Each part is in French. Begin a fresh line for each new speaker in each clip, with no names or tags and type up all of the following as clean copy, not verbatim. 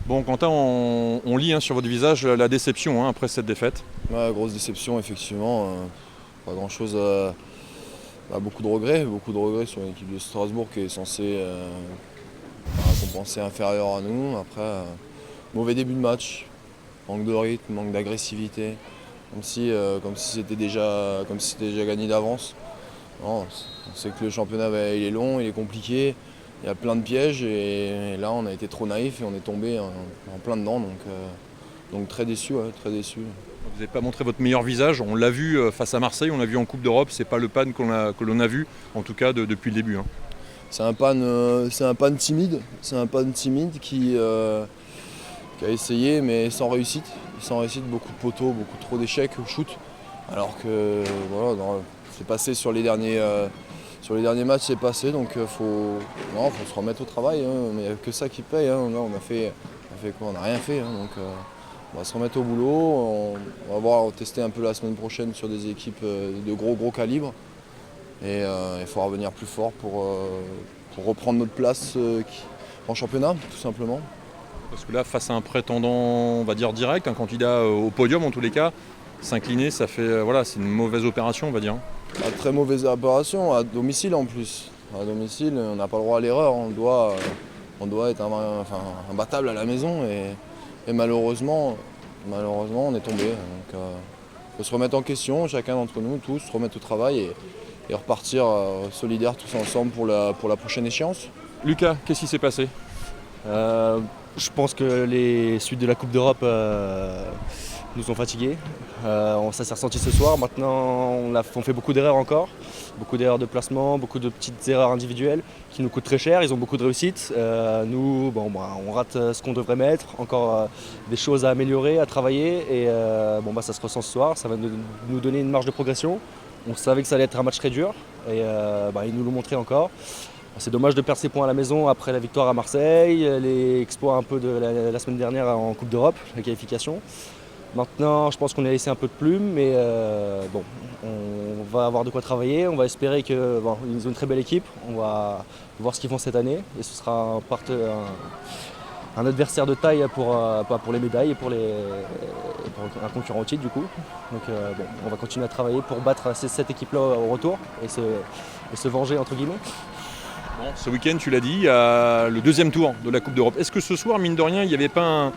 Bon, Quentin, on lit sur votre visage la déception après cette défaite.
Ouais, grosse déception, effectivement. Pas grand-chose beaucoup de regrets sur une équipe de Strasbourg qui est censée compenser inférieur à nous. Après, mauvais début de match, manque de rythme, manque d'agressivité, comme si c'était déjà gagné d'avance. Non, on sait que le championnat il est long, il est compliqué, il y a plein de pièges et là on a été trop naïf et on est tombé en plein dedans. Donc très déçu, ouais, très déçu.
Vous n'avez pas montré votre meilleur visage. On l'a vu face à Marseille, on l'a vu en Coupe d'Europe. C'est pas le pan que l'on a vu, en tout cas depuis le début.
C'est un pan timide, qui a essayé mais sans réussite. Sans réussite, beaucoup de poteaux, beaucoup trop d'échecs au shoot. Alors que voilà, c'est passé sur les derniers matchs, c'est passé, donc faut se remettre au travail, mais il n'y a que ça qui paye. Là, on a fait quoi? On n'a rien fait, donc on va se remettre au boulot. On va tester un peu la semaine prochaine sur des équipes de gros calibre. Et il faut revenir plus fort pour reprendre notre place en championnat, tout simplement.
Parce que là, face à un prétendant, on va dire direct, un candidat au podium en tous les cas, s'incliner, ça fait c'est une mauvaise opération, on va dire.
Très mauvaise opération, à domicile en plus. À domicile, on n'a pas le droit à l'erreur, on doit être imbattable à la maison et malheureusement, on est tombé. Donc il faut se remettre en question, chacun d'entre nous, tous, se remettre au travail et repartir solidaires tous ensemble pour la prochaine échéance.
Lucas, qu'est-ce qui s'est passé?
Je pense que les suites de la Coupe d'Europe nous ont fatigués. Ça s'est ressenti ce soir. Maintenant, on fait beaucoup d'erreurs encore. Beaucoup d'erreurs de placement, beaucoup de petites erreurs individuelles qui nous coûtent très cher. Ils ont beaucoup de réussite. Nous, on rate ce qu'on devrait mettre. Encore des choses à améliorer, à travailler. Et ça se ressent ce soir. Ça va nous donner une marge de progression. On savait que ça allait être un match très dur. Et ils nous l'ont montré encore. C'est dommage de perdre ces points à la maison après la victoire à Marseille, les exploits un peu de la semaine dernière en Coupe d'Europe, la qualification. Maintenant, je pense qu'on a laissé un peu de plume, mais on va avoir de quoi travailler. On va espérer qu'ils ont une très belle équipe. On va voir ce qu'ils font cette année et ce sera un adversaire de taille pour les médailles et pour un concurrent au titre du coup. Donc on va continuer à travailler pour battre cette équipe-là au retour et se venger entre guillemets.
Bon, ce week-end, tu l'as dit, il y a le deuxième tour de la Coupe d'Europe. Est-ce que ce soir, mine de rien, il n'y avait pas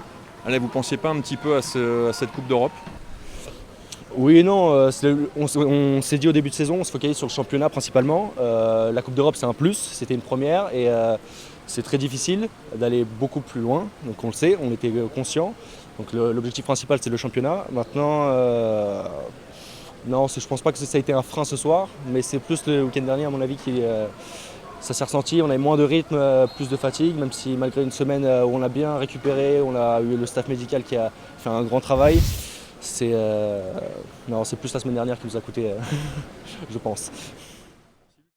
vous ne pensiez pas un petit peu à cette Coupe d'Europe?
Oui et non, on s'est dit au début de saison, on se focalise sur le championnat principalement. La Coupe d'Europe c'est un plus, c'était une première et c'est très difficile d'aller beaucoup plus loin, donc on le sait, on était conscients. Donc l'objectif principal c'est le championnat. Maintenant, non, je pense pas que ça a été un frein ce soir, mais c'est plus le week-end dernier à mon avis ça s'est ressenti, on avait moins de rythme, plus de fatigue, même si malgré une semaine où on a bien récupéré, on a eu le staff médical qui a fait un grand travail. C'est plus la semaine dernière qui nous a coûté, je pense.